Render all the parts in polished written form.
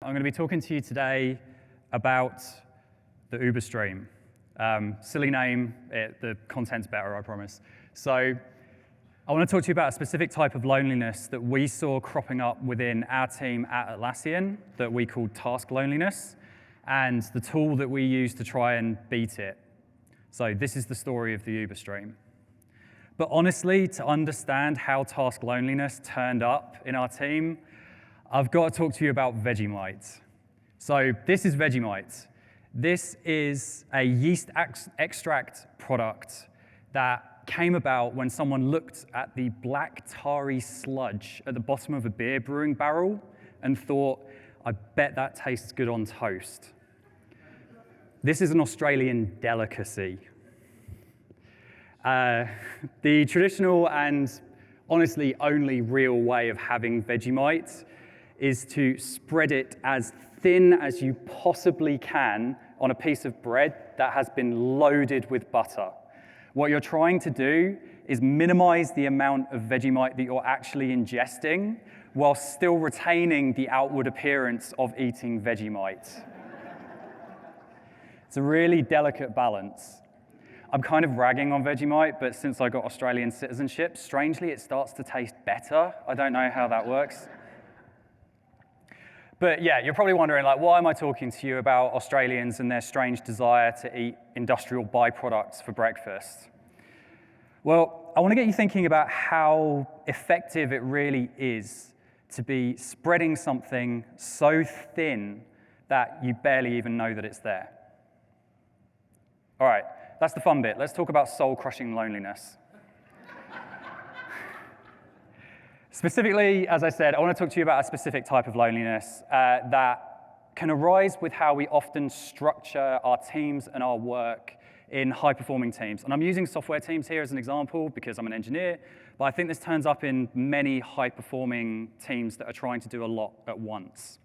I'm going to be talking to you today about the Uber stream. Silly name, the content's better, I promise. So I want to talk to you about a specific type of loneliness that we saw cropping up within our team at Atlassian that we called task loneliness, and the tool that we use to try and beat it. So this is the story of the Uber stream. But honestly, to understand how task loneliness turned up in our team, I've got to talk to you about Vegemite. So this is Vegemite. This is a yeast extract product that came about when someone looked at the black tarry sludge at the bottom of a beer brewing barrel and thought, I bet that tastes good on toast. This is an Australian delicacy. The traditional and honestly only real way of having Vegemite is to spread it as thin as you possibly can on a piece of bread that has been loaded with butter. What you're trying to do is minimize the amount of Vegemite that you're actually ingesting while still retaining the outward appearance of eating Vegemite. It's a really delicate balance. I'm kind of ragging on Vegemite, but since I got Australian citizenship, strangely, it starts to taste better. I don't know how that works. But yeah, you're probably wondering, like, why am I talking to you about Australians and their strange desire to eat industrial byproducts for breakfast? Well, I want to get you thinking about how effective it really is to be spreading something so thin that you barely even know that it's there. All right, that's the fun bit. Let's talk about soul-crushing loneliness. Specifically, as I said, I want to talk to you about a specific type of loneliness that can arise with how we often structure our teams and our work in high-performing teams. And I'm using software teams here as an example because I'm an engineer, but I think this turns up in many high-performing teams that are trying to do a lot at once.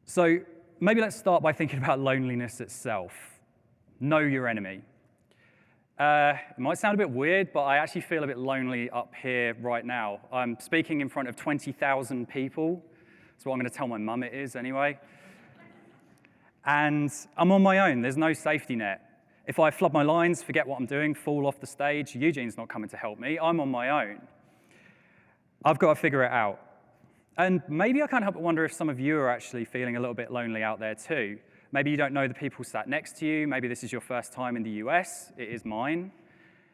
So maybe let's start by thinking about loneliness itself. Know your enemy. It might sound a bit weird, but I actually feel a bit lonely up here right now. I'm speaking in front of 20,000 people. That's what I'm going to tell my mum it is anyway. And I'm on my own. There's no safety net. If I flood my lines, forget what I'm doing, fall off the stage, Eugene's not coming to help me. I'm on my own. I've got to figure it out. And maybe I can't help but wonder if some of you are actually feeling a little bit lonely out there too. Maybe you don't know the people sat next to you. Maybe this is your first time in the US. It is mine.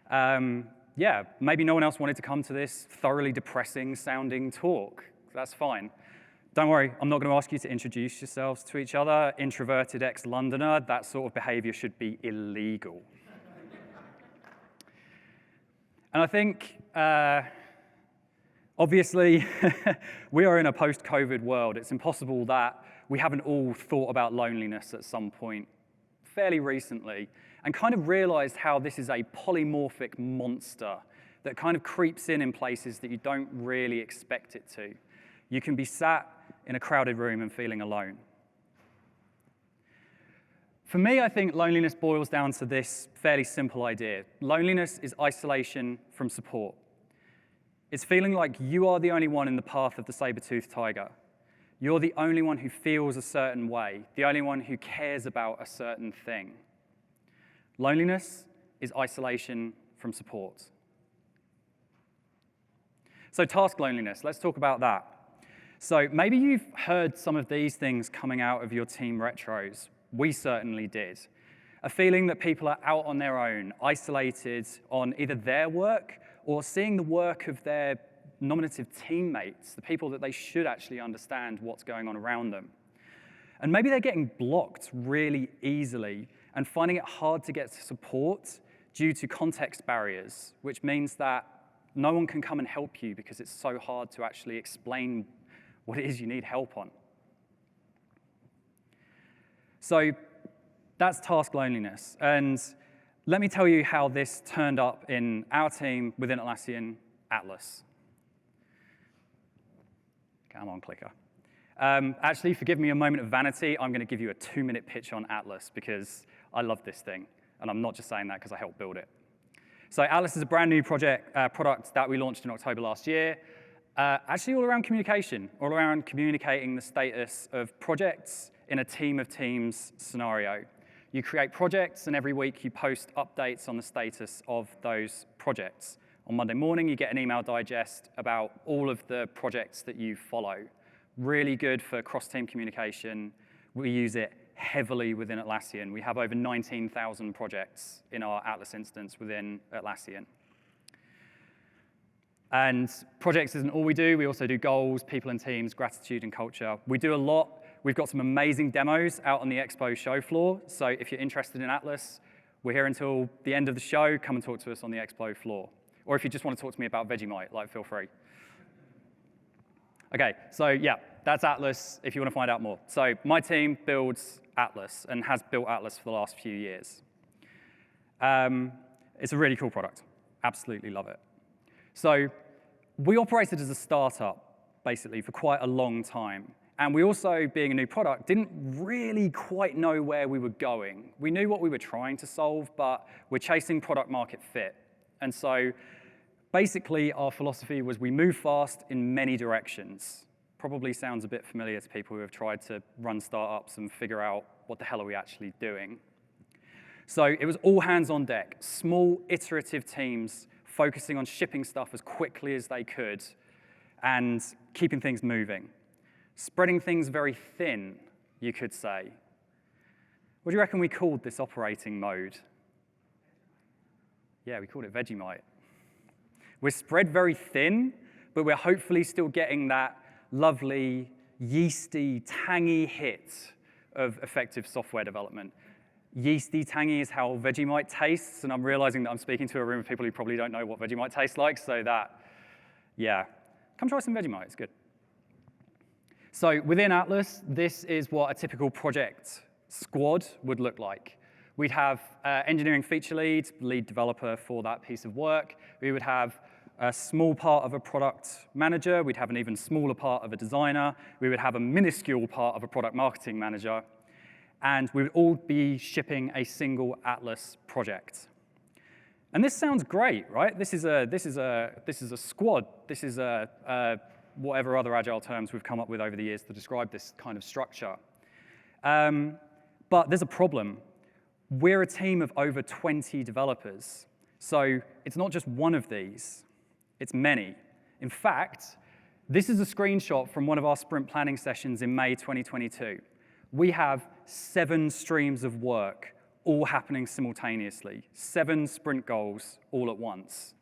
Yeah, maybe no one else wanted to come to this thoroughly depressing sounding talk. That's fine. Don't worry, I'm not going to ask you to introduce yourselves to each other. Introverted ex-Londoner, that sort of behavior should be illegal. And I think, obviously, we are in a post-COVID world. It's impossible that we haven't all thought about loneliness at some point fairly recently and kind of realized how this is a polymorphic monster that kind of creeps in places that you don't really expect it to. You can be sat in a crowded room and feeling alone. For me, I think loneliness boils down to this fairly simple idea. Loneliness is isolation from support. It's feeling like you are the only one in the path of the saber-toothed tiger. You're the only one who feels a certain way, the only one who cares about a certain thing. Loneliness is isolation from support. So task loneliness, let's talk about that. So maybe you've heard some of these things coming out of your team retros. We certainly did. A feeling that people are out on their own, isolated on either their work or seeing the work of their nominative teammates, the people that they should actually understand what's going on around them. And maybe they're getting blocked really easily and finding it hard to get support due to context barriers, which means that no one can come and help you because it's so hard to actually explain what it is you need help on. So that's task loneliness. And let me tell you how this turned up in our team within Atlassian, Atlas. Come on, clicker. Actually, forgive me a moment of vanity. I'm going to give you a 2-minute pitch on Atlas because I love this thing. And I'm not just saying that because I helped build it. So Atlas is a brand new product that we launched in October last year. Actually, all around communication, all around communicating the status of projects in a team of teams scenario. You create projects, and every week you post updates on the status of those projects. On Monday morning, you get an email digest about all of the projects that you follow. Really good for cross-team communication. We use it heavily within Atlassian. We have over 19,000 projects in our Atlas instance within Atlassian. And projects isn't all we do. We also do goals, people and teams, gratitude and culture. We do a lot. We've got some amazing demos out on the Expo show floor. So if you're interested in Atlas, we're here until the end of the show. Come and talk to us on the Expo floor. Or if you just want to talk to me about Vegemite, feel free. OK, so yeah, that's Atlas if you want to find out more. So my team builds Atlas and has built Atlas for the last few years. It's a really cool product. Absolutely love it. So we operated as a startup, basically, for quite a long time. And we also, being a new product, didn't really quite know where we were going. We knew what we were trying to solve, but we're chasing product market fit. And so basically, our philosophy was we move fast in many directions. Probably sounds a bit familiar to people who have tried to run startups and figure out what the hell are we actually doing. So it was all hands on deck, small iterative teams focusing on shipping stuff as quickly as they could and keeping things moving. Spreading things very thin, you could say. What do you reckon we called this operating mode? Yeah, we called it Vegemite. We're spread very thin, but we're hopefully still getting that lovely, yeasty, tangy hit of effective software development. Yeasty, tangy is how Vegemite tastes, and I'm realizing that I'm speaking to a room of people who probably don't know what Vegemite tastes like, so that, yeah. Come try some Vegemite, it's good. So within Atlas, this is what a typical project squad would look like. We'd have engineering feature lead developer for that piece of work. We would have a small part of a product manager. We'd have an even smaller part of a designer. We would have a minuscule part of a product marketing manager. And we would all be shipping a single Atlas project. And this sounds great, right? This is a squad. This is whatever other agile terms we've come up with over the years to describe this kind of structure. But there's a problem. We're a team of over 20 developers. So it's not just one of these. It's many. In fact, this is a screenshot from one of our sprint planning sessions in May 2022. We have 7 streams of work all happening simultaneously, 7 sprint goals all at once.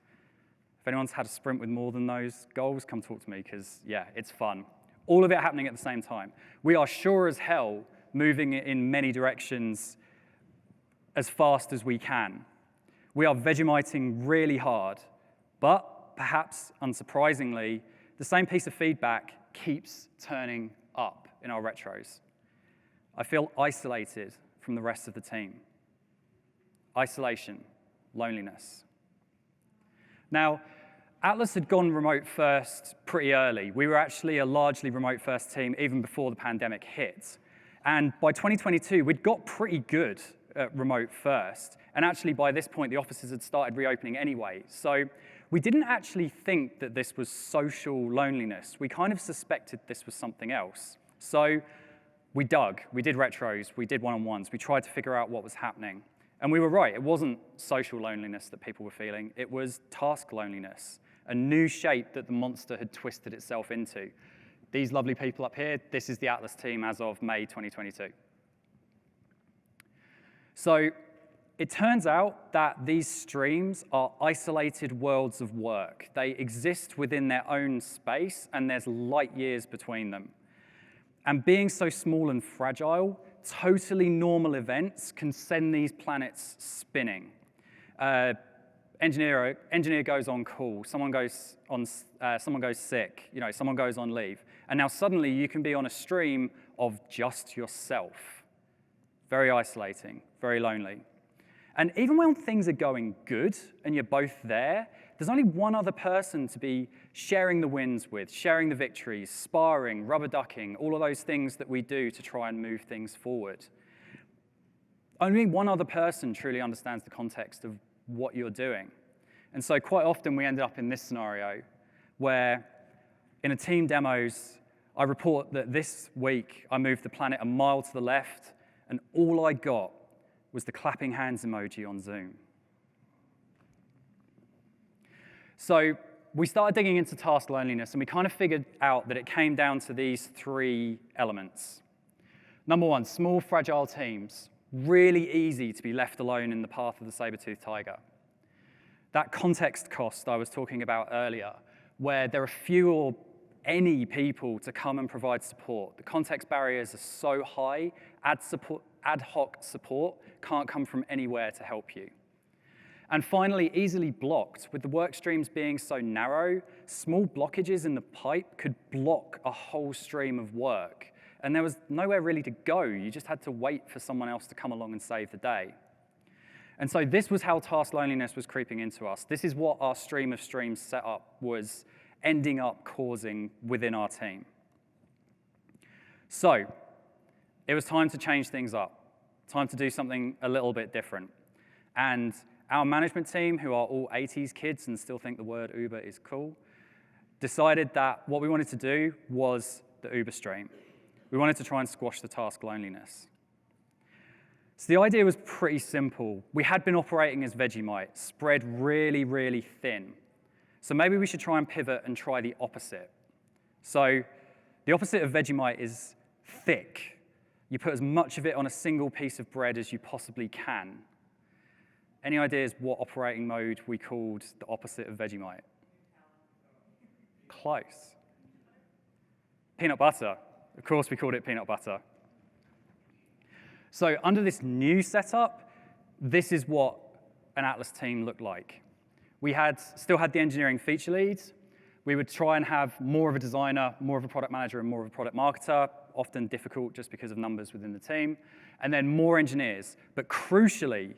If anyone's had a sprint with more than those goals, come talk to me, because, yeah, it's fun. All of it happening at the same time. We are sure as hell moving in many directions as fast as we can. We are Vegemiting really hard, but perhaps unsurprisingly, the same piece of feedback keeps turning up in our retros. I feel isolated from the rest of the team. Isolation, loneliness. Now, Atlas had gone remote first pretty early. We were actually a largely remote first team even before the pandemic hit. And by 2022, we'd got pretty good at remote first. And actually, by this point, the offices had started reopening anyway. So we didn't actually think that this was social loneliness. We kind of suspected this was something else. So we dug, we did retros, we did one-on-ones, we tried to figure out what was happening. And we were right, it wasn't social loneliness that people were feeling, it was task loneliness, a new shape that the monster had twisted itself into. These lovely people up here, this is the Atlas team as of May 2022. So it turns out that these streams are isolated worlds of work. They exist within their own space, and there's light years between them. And being so small and fragile, totally normal events can send these planets spinning. Engineer goes on call, someone goes sick, someone goes on leave. And now suddenly you can be on a stream of just yourself. Very isolating, very lonely. And even when things are going good and you're both there, there's only one other person to be sharing the wins with, sharing the victories, sparring, rubber ducking, all of those things that we do to try and move things forward. Only one other person truly understands the context of what you're doing. And so quite often we end up in this scenario where in a team demos, I report that this week I moved the planet a mile to the left, and all I got was the clapping hands emoji on Zoom. So we started digging into task loneliness, and we kind of figured out that it came down to these three elements. Number one, small, fragile teams. Really easy to be left alone in the path of the saber-toothed tiger. That context cost I was talking about earlier, where there are few or any people to come and provide support. The context barriers are so high, ad hoc support can't come from anywhere to help you. And finally, easily blocked. With the work streams being so narrow, small blockages in the pipe could block a whole stream of work. And there was nowhere really to go. You just had to wait for someone else to come along and save the day. And so this was how task loneliness was creeping into us. This is what our stream of streams setup was ending up causing within our team. So it was time to change things up, time to do something a little bit different. And our management team, who are all 80s kids and still think the word Uber is cool, decided that what we wanted to do was the Uber stream. We wanted to try and squash the task loneliness. So the idea was pretty simple. We had been operating as Vegemite, spread really, really thin. So maybe we should try and pivot and try the opposite. So the opposite of Vegemite is thick. You put as much of it on a single piece of bread as you possibly can. Any ideas what operating mode we called the opposite of Vegemite? Close. Peanut butter. Of course, we called it peanut butter. So under this new setup, this is what an Atlas team looked like. We still had the engineering feature leads. We would try and have more of a designer, more of a product manager, and more of a product marketer, often difficult just because of numbers within the team, and then more engineers. But crucially,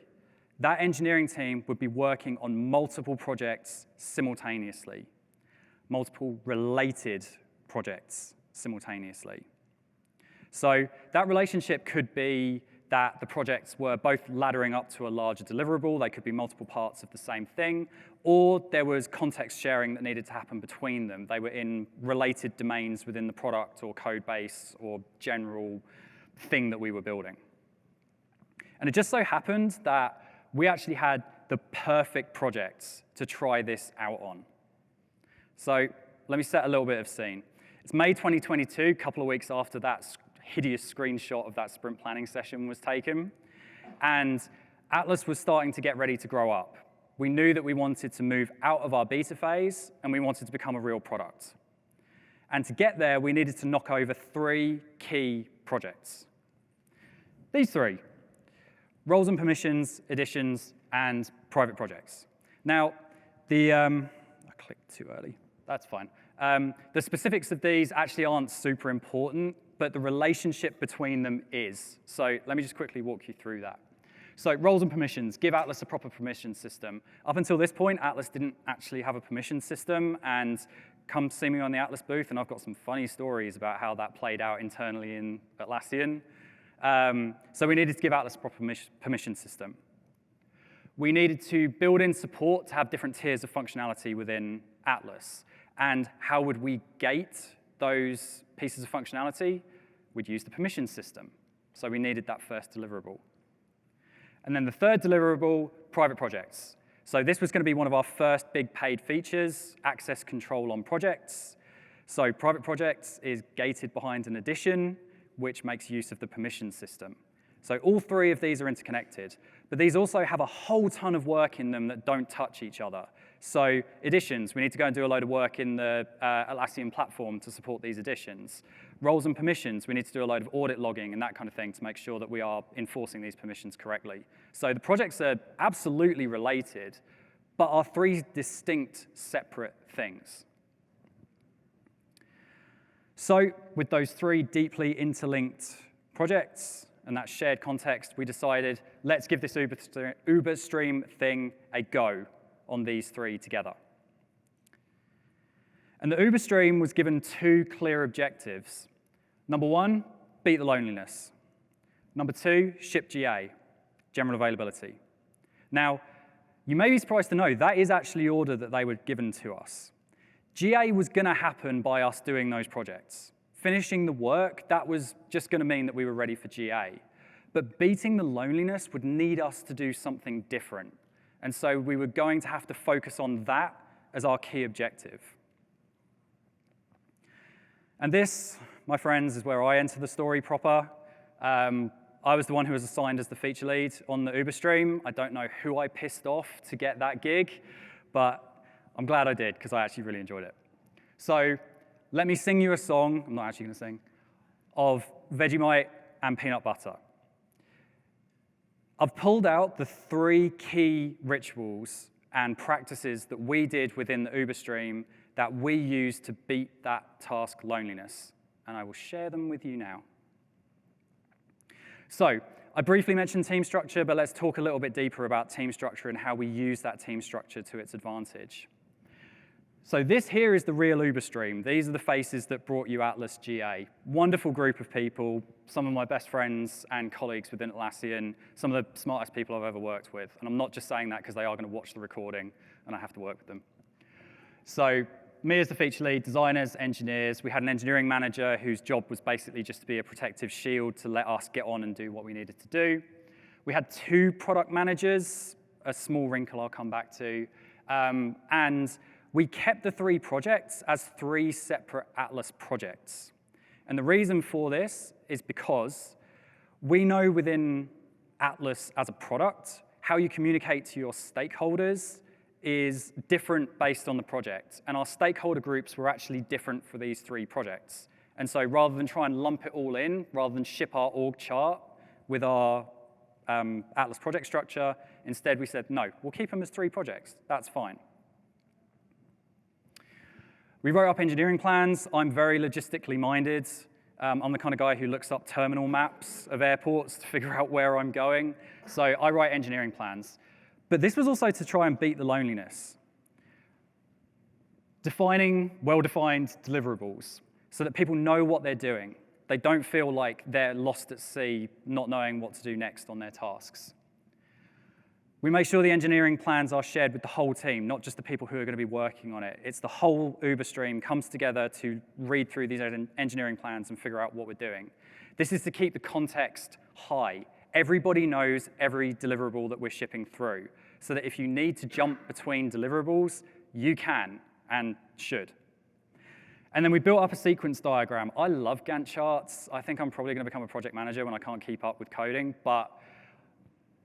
that engineering team would be working on multiple projects simultaneously, multiple related projects simultaneously. So that relationship could be that the projects were both laddering up to a larger deliverable. They could be multiple parts of the same thing, or there was context sharing that needed to happen between them. They were in related domains within the product or code base or general thing that we were building. And it just so happened that we actually had the perfect projects to try this out on. So let me set a little bit of scene. It's May 2022, a couple of weeks after that hideous screenshot of that sprint planning session was taken. And Atlas was starting to get ready to grow up. We knew that we wanted to move out of our beta phase, and we wanted to become a real product. And to get there, we needed to knock over three key projects. These three: roles and permissions, editions, and private projects. Now, I clicked too early. That's fine. The specifics of these actually aren't super important, but the relationship between them is. So let me just quickly walk you through that. So roles and permissions, give Atlas a proper permission system. Up until this point, Atlas didn't actually have a permission system, and come see me on the Atlas booth, and I've got some funny stories about how that played out internally in Atlassian. So we needed to give Atlas a proper permission system. We needed to build in support to have different tiers of functionality within Atlas. And how would we gate those pieces of functionality? We'd use the permission system. So we needed that first deliverable. And then the third deliverable, private projects. So this was going to be one of our first big paid features, access control on projects. So private projects is gated behind an edition, which makes use of the permission system. So all three of these are interconnected. But these also have a whole ton of work in them that don't touch each other. So editions, we need to go and do a load of work in the Atlassian platform to support these editions. Roles and permissions, we need to do a load of audit logging and that kind of thing to make sure that we are enforcing these permissions correctly. So the projects are absolutely related, but are three distinct, separate things. So with those three deeply interlinked projects and that shared context, we decided, let's give this Uber stream thing a go on these three together. And the Uber stream was given two clear objectives. Number one, beat the loneliness. Number two, ship GA, general availability. Now, you may be surprised to know that is actually the order that they were given to us. GA was going to happen by us doing those projects. Finishing the work, that was just going to mean that we were ready for GA. But beating the loneliness would need us to do something different. And so we were going to have to focus on that as our key objective. And this, my friends, is where I enter the story proper. I was the one who was assigned as the feature lead on the Uber stream. I don't know who I pissed off to get that gig, but I'm glad I did, because I actually really enjoyed it. So let me sing you a song, I'm not actually going to sing, of Vegemite and peanut butter. I've pulled out the 3 key rituals and practices that we did within the Uber stream that we use to beat that task loneliness, and I will share them with you now. So I briefly mentioned team structure, but let's talk a little bit deeper about team structure and how we use that team structure to its advantage. So this here is the real Uber stream. These are the faces that brought you Atlas GA. Wonderful group of people, some of my best friends and colleagues within Atlassian, some of the smartest people I've ever worked with. And I'm not just saying that because they are going to watch the recording and I have to work with them. So me as the feature lead, designers, engineers. We had an engineering manager whose job was basically just to be a protective shield to let us get on and do what we needed to do. We had 2 product managers, a small wrinkle I'll come back to, and we kept the 3 projects as 3 separate Atlas projects. And the reason for this is because we know within Atlas as a product, how you communicate to your stakeholders is different based on the project. And our stakeholder groups were actually different for these 3 projects. And so rather than try and lump it all in, rather than ship our org chart with our Atlas project structure, instead we said, no, we'll keep them as 3 projects. That's fine. We wrote up engineering plans. I'm very logistically minded. I'm the kind of guy who looks up terminal maps of airports to figure out where I'm going. So I write engineering plans. But this was also to try and beat the loneliness. Defining well-defined deliverables so that people know what they're doing. They don't feel like they're lost at sea, not knowing what to do next on their tasks. We make sure the engineering plans are shared with the whole team, not just the people who are going to be working on it. It's the whole Uber stream comes together to read through these engineering plans and figure out what we're doing. This is to keep the context high. Everybody knows every deliverable that we're shipping through, so that if you need to jump between deliverables, you can and should. And then we built up a sequence diagram. I love Gantt charts. I think I'm probably going to become a project manager when I can't keep up with coding, but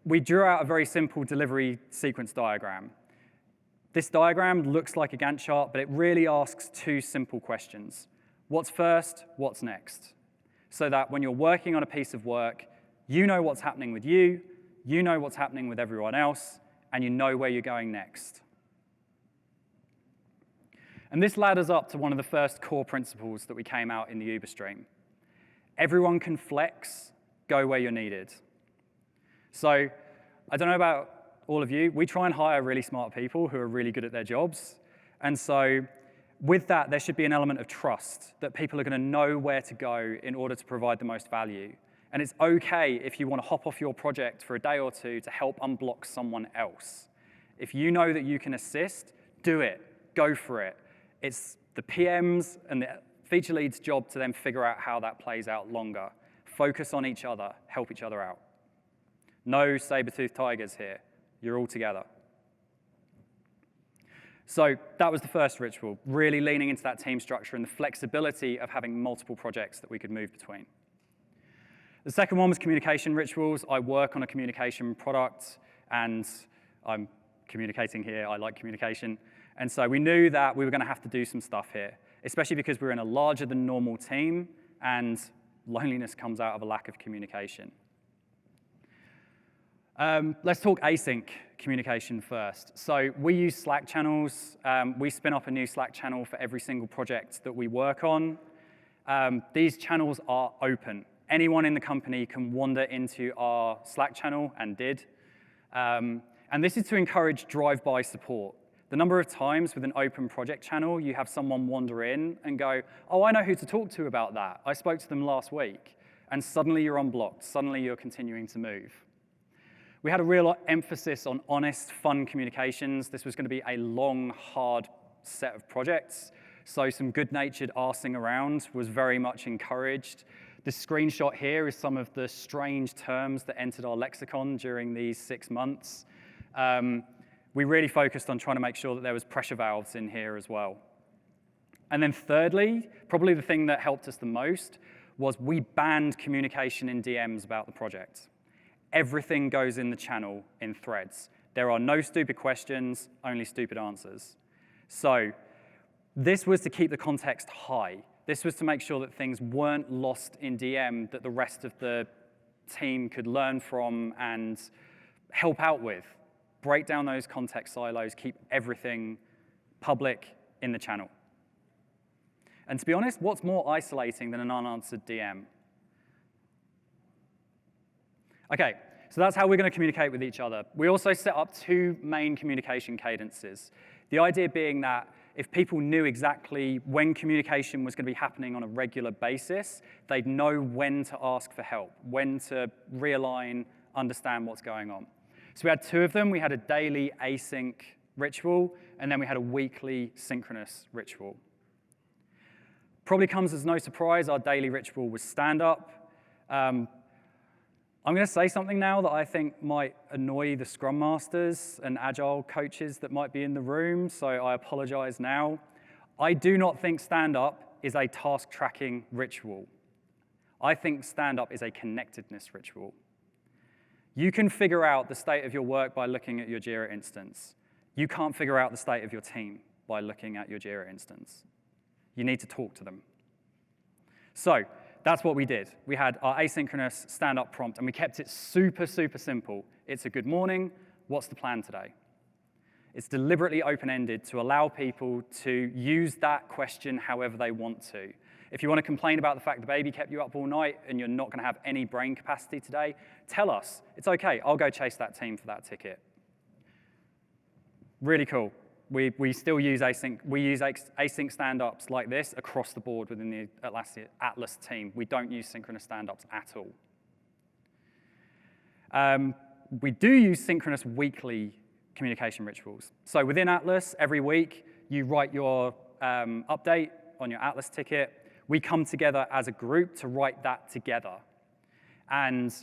we drew out a very simple delivery sequence diagram. This diagram looks like a Gantt chart, but it really asks 2 simple questions. What's first? What's next? So that when you're working on a piece of work, you know what's happening with you know what's happening with everyone else, and you know where you're going next. And this ladders up to one of the first core principles that we came out in the Uber stream. Everyone can flex, go where you're needed. So I don't know about all of you, we try and hire really smart people who are really good at their jobs. And so with that, there should be an element of trust that people are going to know where to go in order to provide the most value. And it's OK if you want to hop off your project for a day or 2 to help unblock someone else. If you know that you can assist, do it. Go for it. It's the PM's and the feature lead's job to then figure out how that plays out longer. Focus on each other. Help each other out. No saber-toothed tigers here. You're all together. So that was the first ritual, really leaning into that team structure and the flexibility of having multiple projects that we could move between. The second one was communication rituals. I work on a communication product, and I'm communicating here. I like communication. And so we knew that we were going to have to do some stuff here, especially because we're in a larger than normal team, and loneliness comes out of a lack of communication. Let's talk async communication first. So we use Slack channels. We spin up a new Slack channel for every single project that we work on. These channels are open. Anyone in the company can wander into our Slack channel, and did. And this is to encourage drive-by support. The number of times with an open project channel, you have someone wander in and go, oh, I know who to talk to about that. I spoke to them last week. And suddenly you're unblocked. Suddenly you're continuing to move. We had a real emphasis on honest, fun communications. This was going to be a long, hard set of projects. So some good-natured arsing around was very much encouraged. The screenshot here is some of the strange terms that entered our lexicon during these 6 months. We really focused on trying to make sure that there was pressure valves in here as well. And then thirdly, probably the thing that helped us the most was we banned communication in DMs about the project. Everything goes in the channel in threads. There are no stupid questions, only stupid answers. So this was to keep the context high. This was to make sure that things weren't lost in DM that the rest of the team could learn from and help out with. Break down those context silos, keep everything public in the channel. And to be honest, what's more isolating than an unanswered DM? Okay, so that's how we're going to communicate with each other. We also set up 2 main communication cadences. The idea being that if people knew exactly when communication was going to be happening on a regular basis, they'd know when to ask for help, when to realign, understand what's going on. So we had 2 of them. We had a daily async ritual, and then we had a weekly synchronous ritual. Probably comes as no surprise, our daily ritual was stand-up. I'm going to say something now that I think might annoy the Scrum Masters and Agile coaches that might be in the room, so I apologize now. I do not think stand-up is a task tracking ritual. I think stand-up is a connectedness ritual. You can figure out the state of your work by looking at your Jira instance. You can't figure out the state of your team by looking at your Jira instance. You need to talk to them. So that's what we did. We had our asynchronous stand-up prompt, and we kept it super, super simple. It's a good morning. What's the plan today? It's deliberately open-ended to allow people to use that question however they want to. If you want to complain about the fact the baby kept you up all night and you're not going to have any brain capacity today, tell us. It's OK. I'll go chase that team for that ticket. Really cool. We still use async. We use async stand-ups like this across the board within the Atlas team. We don't use synchronous stand-ups at all. We do use synchronous weekly communication rituals. So within Atlas, every week, you write your update on your Atlas ticket. We come together as a group to write that together. And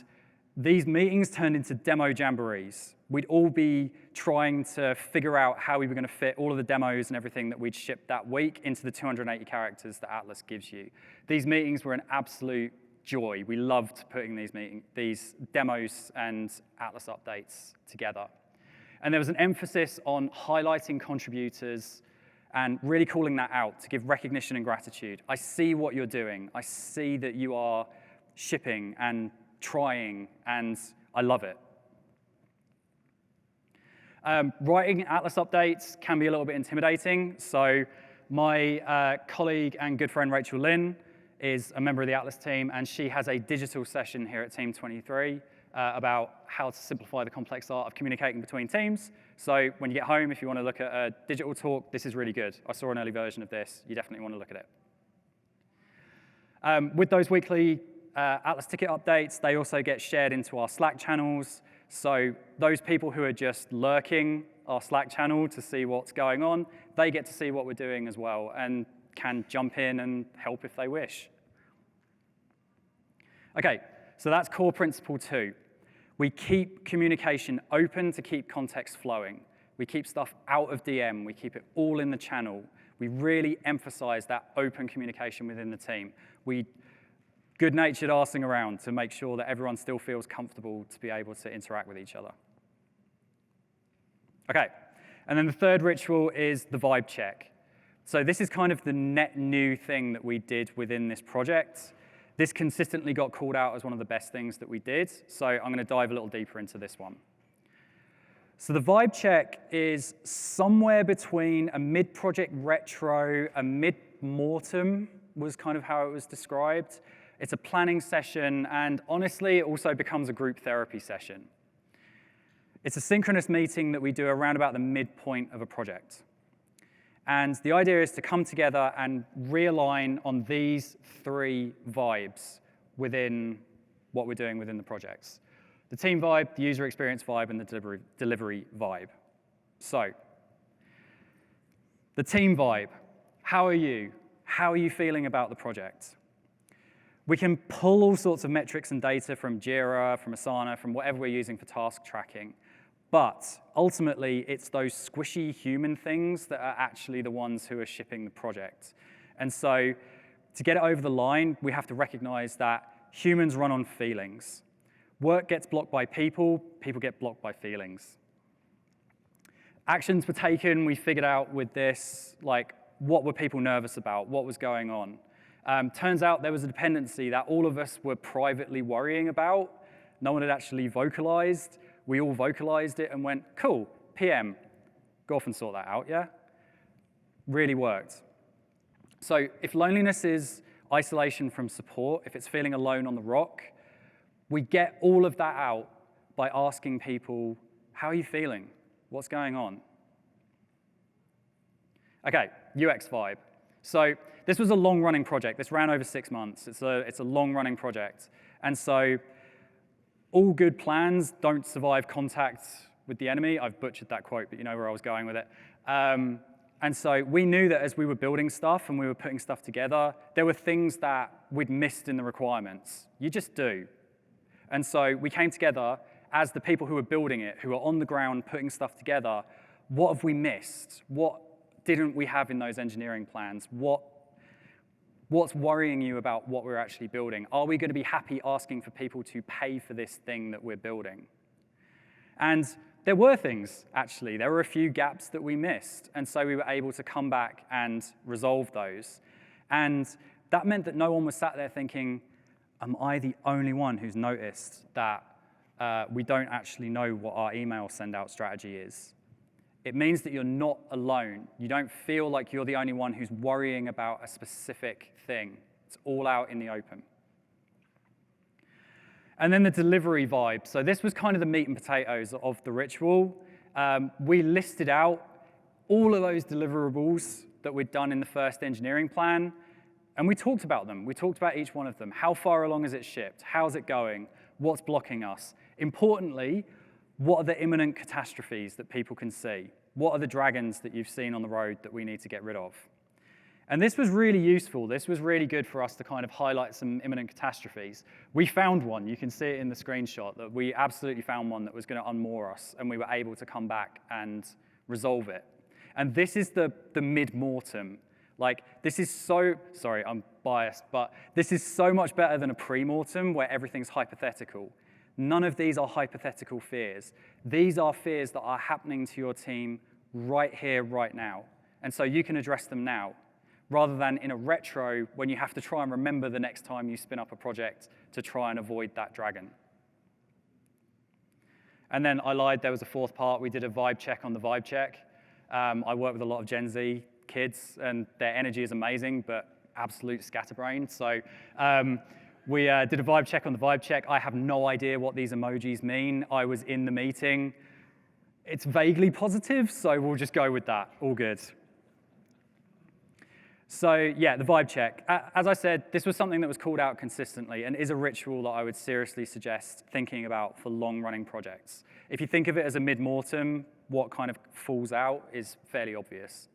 these meetings turned into demo jamborees. We'd all be trying to figure out how we were going to fit all of the demos and everything that we'd shipped that week into the 280 characters that Atlas gives you. These meetings were an absolute joy. We loved putting these demos and Atlas updates together. And there was an emphasis on highlighting contributors and really calling that out to give recognition and gratitude. I see what you're doing. I see that you are shipping and trying, and I love it. Writing Atlas updates can be a little bit intimidating. So my colleague and good friend Rachel Lynn is a member of the Atlas team, and she has a digital session here at Team 23 about how to simplify the complex art of communicating between teams. So when you get home, if you want to look at a digital talk, this is really good. I saw an early version of this. You definitely want to look at it. With those weekly Atlas ticket updates, they also get shared into our Slack channels. So those people who are just lurking our Slack channel to see what's going on, they get to see what we're doing as well and can jump in and help if they wish. OK, so that's core principle 2. We keep communication open to keep context flowing. We keep stuff out of DM. We keep it all in the channel. We really emphasize that open communication within the team. We good-natured arsing around to make sure that everyone still feels comfortable to be able to interact with each other. OK, and then the third ritual is the vibe check. So this is kind of the net new thing that we did within this project. This consistently got called out as one of the best things that we did, so I'm going to dive a little deeper into this one. So the vibe check is somewhere between a mid-project retro, a mid-mortem was kind of how it was described. It's a planning session, and honestly, it also becomes a group therapy session. It's a synchronous meeting that we do around about the midpoint of a project. And the idea is to come together and realign on these 3 vibes within what we're doing within the projects. The team vibe, the user experience vibe, and the delivery vibe. So The team vibe. How are you? How are you feeling about the project? We can pull all sorts of metrics and data from Jira, from Asana, from whatever we're using for task tracking. But ultimately, it's those squishy human things that are actually the ones who are shipping the project. And so to get it over the line, we have to recognize that humans run on feelings. Work gets blocked by people, people get blocked by feelings. Actions were taken, we figured out with this, like, what were people nervous about, what was going on. Turns out there was a dependency that all of us were privately worrying about. No one had actually vocalized. We all vocalized it and went, cool, PM, go off and sort that out, yeah? Really worked. So if loneliness is isolation from support, if it's feeling alone on the rock, we get all of that out by asking people, how are you feeling? What's going on? Okay, UX vibe. So this was a long-running project. This ran over 6 months. It's a long-running project. And so all good plans don't survive contact with the enemy. I've butchered that quote, but you know where I was going with it. And so we knew that as we were building stuff and we were putting stuff together, there were things that we'd missed in the requirements. You just do. And so we came together as the people who were building it, who were on the ground putting stuff together. What have we missed? What didn't we have in those engineering plans? What's worrying you about what we're actually building? Are we going to be happy asking for people to pay for this thing that we're building? And there were things, actually. There were a few gaps that we missed. And so we were able to come back and resolve those. And that meant that no one was sat there thinking, am I the only one who's noticed that we don't actually know what our email send-out strategy is? It means that you're not alone. You don't feel like you're the only one who's worrying about a specific thing. It's all out in the open. And then the delivery vibe. So this was kind of the meat and potatoes of the ritual. We listed out all of those deliverables that we'd done in the first engineering plan, and we talked about them. We talked about each one of them. How far along is it shipped? How's it going? What's blocking us? Importantly, what are the imminent catastrophes that people can see? What are the dragons that you've seen on the road that we need to get rid of? And this was really useful. This was really good for us to kind of highlight some imminent catastrophes. We found one. You can see it in the screenshot that we absolutely found one that was going to unmoor us, and we were able to come back and resolve it. And this is the mid-mortem. Like, this is so, sorry, I'm biased, but this is so much better than a pre-mortem where everything's hypothetical. None of these are hypothetical fears. These are fears that are happening to your team right here, right now. And so you can address them now, rather than in a retro when you have to try and remember the next time you spin up a project to try and avoid that dragon. And then I lied, there was a fourth part. We did a vibe check on the vibe check. I work with a lot of Gen Z kids, and their energy is amazing, but absolute scatterbrain. So we did a vibe check on the vibe check. I have no idea what these emojis mean. I was in the meeting. It's vaguely positive, so we'll just go with that. All good. So yeah, the vibe check. As I said, this was something that was called out consistently and is a ritual that I would seriously suggest thinking about for long-running projects. If you think of it as a mid-mortem, what kind of falls out is fairly obvious.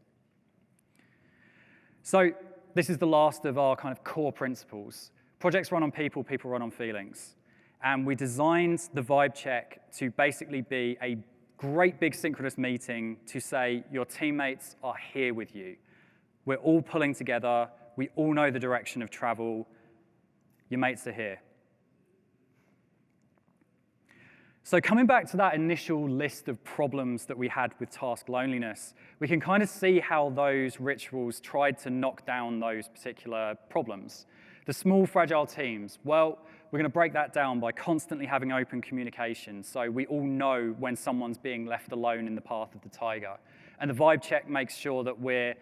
So this is the last of our kind of core principles. Projects run on people, people run on feelings. And we designed the vibe check to basically be a great big synchronous meeting to say your teammates are here with you. We're all pulling together. We all know the direction of travel. Your mates are here. So coming back to that initial list of problems that we had with task loneliness, we can kind of see how those rituals tried to knock down those particular problems. The small, fragile teams, well, we're going to break that down by constantly having open communication so we all know when someone's being left alone in the path of the tiger. And the vibe check makes sure that we're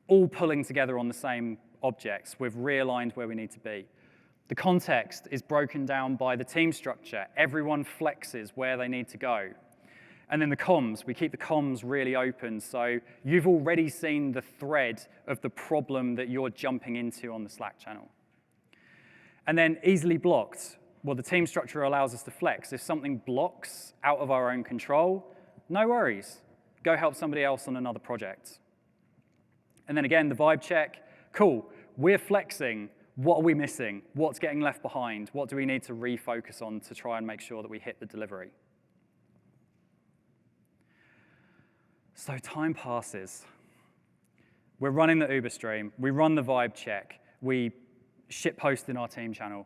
all pulling together on the same objects. We've realigned where we need to be. The context is broken down by the team structure. Everyone flexes where they need to go. And then the comms, we keep the comms really open, so you've already seen the thread of the problem that you're jumping into on the Slack channel. And then easily blocked. Well, the team structure allows us to flex. If something blocks out of our own control, no worries. Go help somebody else on another project. And then again, the vibe check, cool, we're flexing. What are we missing? What's getting left behind? What do we need to refocus on to try and make sure that we hit the delivery? So time passes. We're running the Uber stream. We run the vibe check. We ship post in our team channel.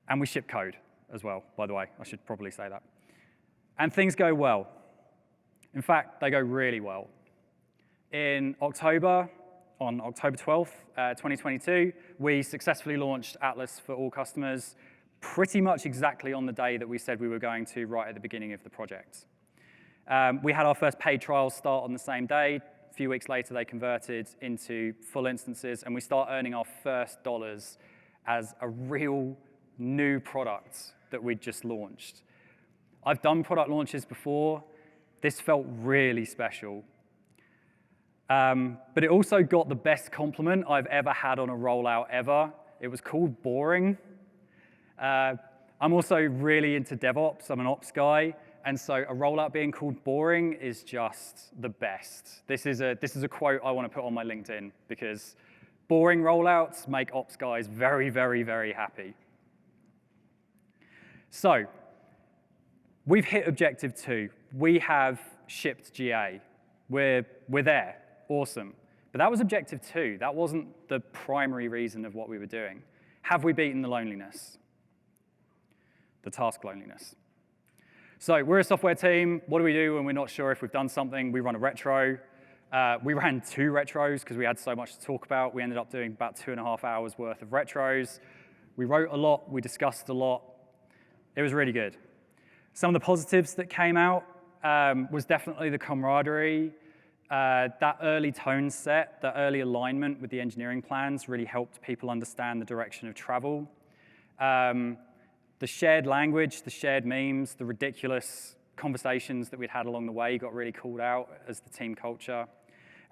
And we ship code as well, by the way. I should probably say that. And things go well. In fact, they go really well. In October, on October 12th, 2022, we successfully launched Atlas for all customers pretty much exactly on the day that we said we were going to right at the beginning of the project. We had our first paid trials start on the same day. A few weeks later, they converted into full instances, and we start earning our first dollars as a real new product that we'd just launched. I've done product launches before. This felt really special. But it also got the best compliment I've ever had on a rollout ever. It was called boring. I'm also really into DevOps. I'm an ops guy. And so a rollout being called boring is just the best. This is a quote I want to put on my LinkedIn because boring rollouts make ops guys very, very, very happy. So we've hit objective 2. We have shipped GA. We're there. Awesome. But that was objective 2. That wasn't the primary reason of what we were doing. Have we beaten the loneliness? The task loneliness. So we're a software team. What do we do when we're not sure if we've done something? We run a retro. We ran 2 retros because we had so much to talk about. We ended up doing about 2.5 hours worth of retros. We wrote a lot. We discussed a lot. It was really good. Some of the positives that came out was definitely the camaraderie. That early tone set, that early alignment with the engineering plans really helped people understand the direction of travel. The shared language, the shared memes, the ridiculous conversations that we'd had along the way got really called out as the team culture.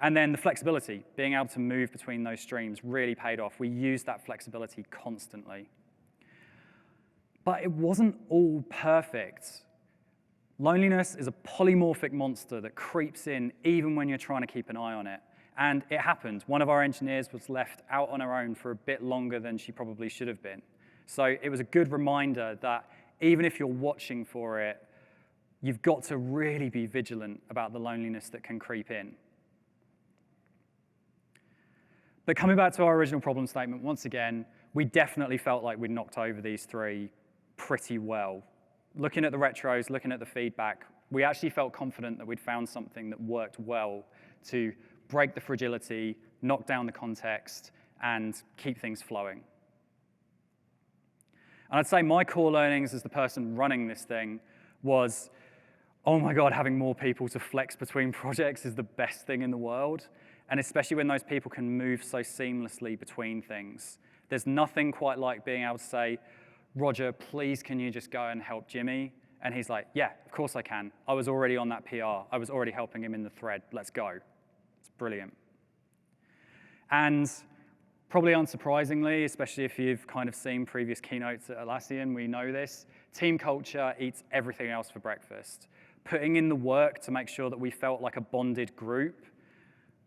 And then the flexibility, being able to move between those streams really paid off. We used that flexibility constantly. But it wasn't all perfect. Loneliness is a polymorphic monster that creeps in even when you're trying to keep an eye on it. And it happened. One of our engineers was left out on her own for a bit longer than she probably should have been. So it was a good reminder that even if you're watching for it, you've got to really be vigilant about the loneliness that can creep in. But coming back to our original problem statement, once again, we definitely felt like we'd knocked over these 3 pretty well. Looking at the retros, looking at the feedback, we actually felt confident that we'd found something that worked well to break the fragility, knock down the context, and keep things flowing. And I'd say my core learnings as the person running this thing was, oh my God, having more people to flex between projects is the best thing in the world. And especially when those people can move so seamlessly between things. There's nothing quite like being able to say, Roger, please can you just go and help Jimmy? And he's like, yeah, of course I can. I was already on that PR. I was already helping him in the thread. Let's go. It's brilliant. And probably unsurprisingly, especially if you've kind of seen previous keynotes at Atlassian, we know this, team culture eats everything else for breakfast. Putting in the work to make sure that we felt like a bonded group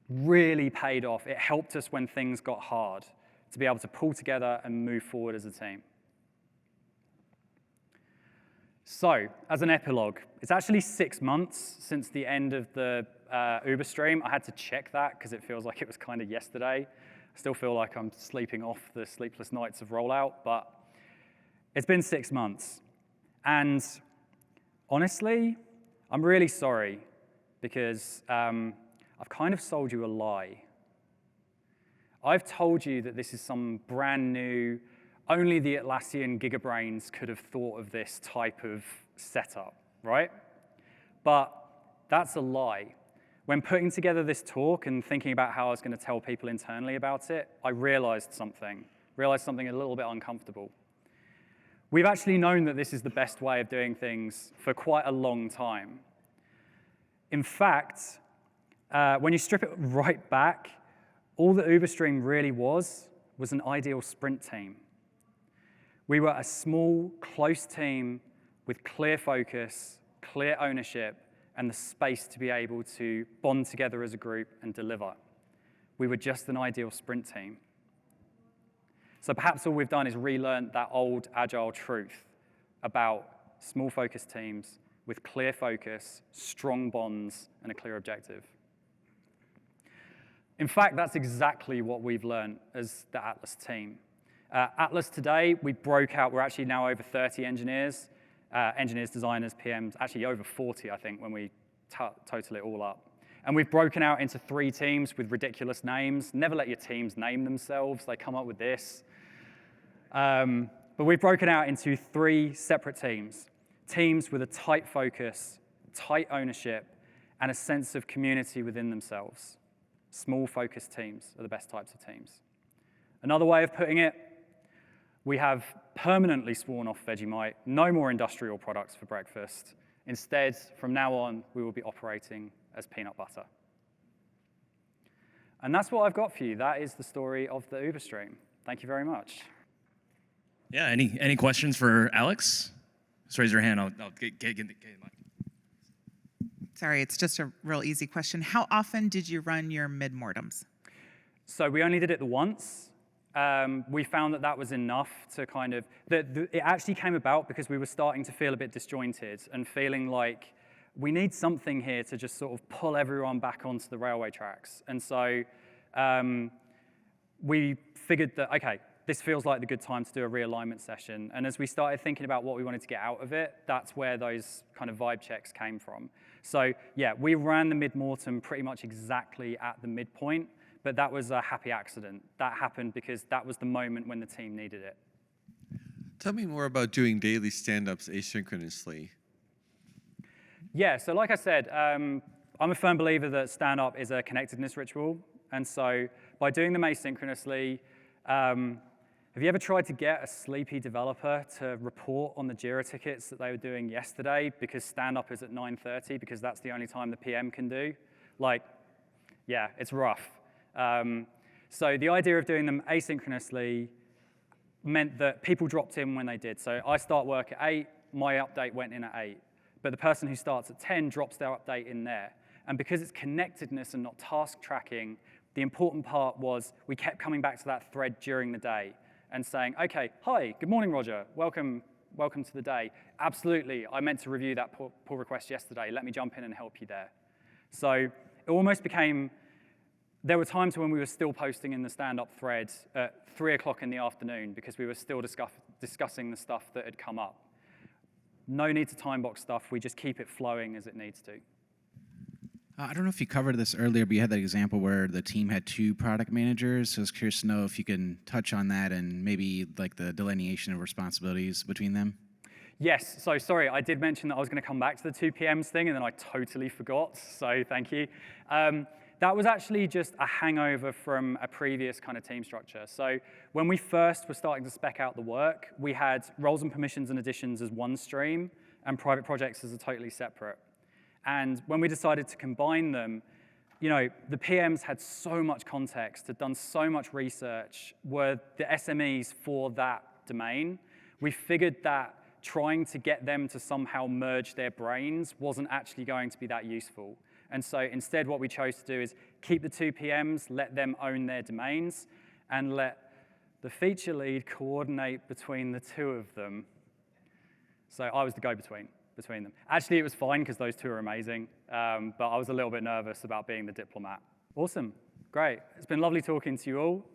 really paid off. It helped us when things got hard to be able to pull together and move forward as a team. So, as an epilogue, it's actually 6 months since the end of the Uber stream. I had to check that because it feels like it was kind of yesterday. I still feel like I'm sleeping off the sleepless nights of rollout, but it's been 6 months. And honestly, I'm really sorry because I've kind of sold you a lie. I've told you that this is some brand new, only the Atlassian gigabrains could have thought of this type of setup, right? But that's a lie. When putting together this talk and thinking about how I was going to tell people internally about it, I realized something a little bit uncomfortable. We've actually known that this is the best way of doing things for quite a long time. In fact, when you strip it right back, all that UberStream really was an ideal sprint team. We were a small, close team with clear focus, clear ownership, and the space to be able to bond together as a group and deliver. we were just an ideal sprint team. So perhaps all we've done is relearn that old agile truth about small focused teams with clear focus, strong bonds, and a clear objective. In fact, that's exactly what we've learned as the Atlas team. Atlas today, we broke out, we're actually now over 30 engineers, designers, PMs, actually over 40, I think, when we total it all up. And we've broken out into 3 teams with ridiculous names. Never let your teams name themselves. They come up with this. But we've broken out into 3 separate teams. Teams with a tight focus, tight ownership, and a sense of community within themselves. Small, focused teams are the best types of teams. Another way of putting it, we have permanently sworn off Vegemite, no more industrial products for breakfast. Instead, from now on, we will be operating as peanut butter. And that's what I've got for you. That is the story of the Uber stream. Thank you very much. Yeah, any questions for Alex? Just raise your hand. I'll get the mic. Sorry, it's just a real easy question. How often did you run your mid-mortems? So we only did it the once. We found that that was enough to kind of, it actually came about because we were starting to feel a bit disjointed and feeling like we need something here to just sort of pull everyone back onto the railway tracks. And so we figured that, okay, this feels like the good time to do a realignment session. And as we started thinking about what we wanted to get out of it, that's where those kind of vibe checks came from. So yeah, we ran the mid-mortem pretty much exactly at the midpoint, but that was a happy accident. That happened because that was the moment when the team needed it. Tell me more about doing daily stand-ups asynchronously. Yeah, so like I said, I'm a firm believer that stand-up is a connectedness ritual. And so by doing them asynchronously, have you ever tried to get a sleepy developer to report on the Jira tickets that they were doing yesterday because stand-up is at 9:30 because that's the only time the PM can do? Like, yeah, it's rough. So the idea of doing them asynchronously meant that people dropped in when they did. So I start work at 8, my update went in at 8. But the person who starts at 10 drops their update in there. And because it's connectedness and not task tracking, the important part was we kept coming back to that thread during the day and saying, okay, hi, good morning, Roger. Welcome to the day. Absolutely, I meant to review that pull request yesterday. Let me jump in and help you there. So it almost became, there were times when we were still posting in the stand-up thread at 3 o'clock in the afternoon because we were still discussing the stuff that had come up. No need to time box stuff. We just keep it flowing as it needs to. I don't know if you covered this earlier, but you had that example where the team had 2 product managers. So I was curious to know if you can touch on that and maybe like the delineation of responsibilities between them. Yes, so sorry, I did mention that I was going to come back to the 2 PMs thing, and then I totally forgot, so thank you. That was actually just a hangover from a previous kind of team structure. So when we first were starting to spec out the work, we had roles and permissions and additions as one stream, and private projects as a totally separate. And when we decided to combine them, you know, the PMs had so much context, had done so much research, were the SMEs for that domain. We figured that trying to get them to somehow merge their brains wasn't actually going to be that useful. And so instead what we chose to do is keep the 2 PMs, let them own their domains, and let the feature lead coordinate between the 2 of them. So I was the go-between between them. Actually, it was fine because those 2 are amazing, but I was a little bit nervous about being the diplomat. Awesome, great. It's been lovely talking to you all.